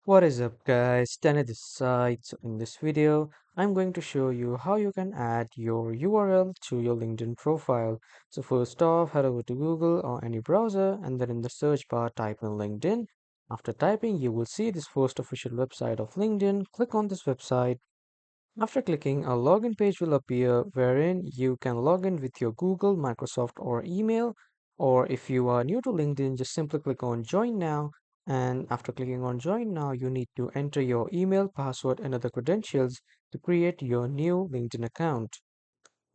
What is up guys, Danny this side. So in this video, I'm going to show you how you can add your URL to your LinkedIn profile. So first off, head over to Google or any browser and then in the search bar type in LinkedIn. After typing, you will see this first official website of LinkedIn. Click on this website. After clicking, a login page will appear wherein you can log in with your Google, Microsoft, or email. Or if you are new to LinkedIn, just simply click on Join Now. And after clicking on Join Now, you need to enter your email, password, and other credentials to create your new LinkedIn account.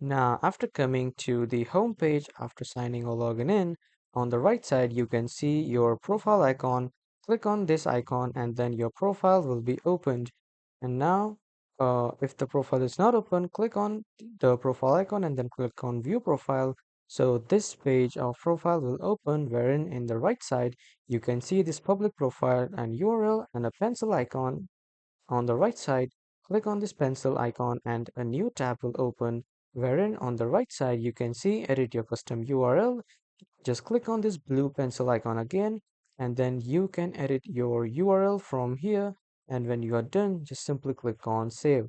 Now, after coming to the home page after signing or logging in, on the right side you can see your profile icon. Click on this icon and then your profile will be opened. And now, if the profile is not open, click on the profile icon and then click on View Profile. So this page of profile will open wherein in the right side you can see this public profile and URL and a pencil icon on the right side, click on this pencil icon and a new tab will open wherein on the right side you can see edit your custom URL. Just click on this blue pencil icon again and then you can edit your URL from here, and when you are done just simply click on save.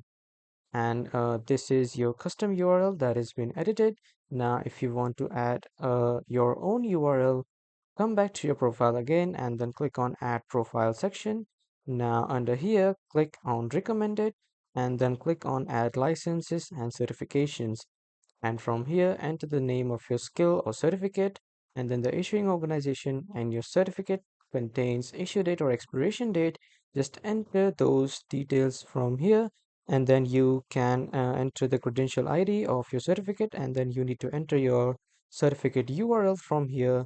And this is your custom URL that has been edited. Now if you want to add your own URL, come back to your profile again and then click on add profile section. Now under here click on recommended and then click on add licenses and certifications, and from here enter the name of your skill or certificate and then the issuing organization, and your certificate contains issue date or expiration date. Just enter those details from here and then you can enter the credential ID of your certificate, and then you need to enter your certificate URL from here.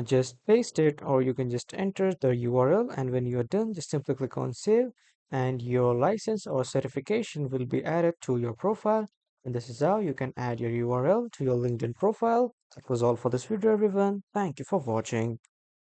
Just paste it or you can just enter the URL, and when you're done just simply click on save and your license or certification will be added to your profile. And this is how you can add your URL to your LinkedIn profile. That was all for this video everyone. Thank you for watching.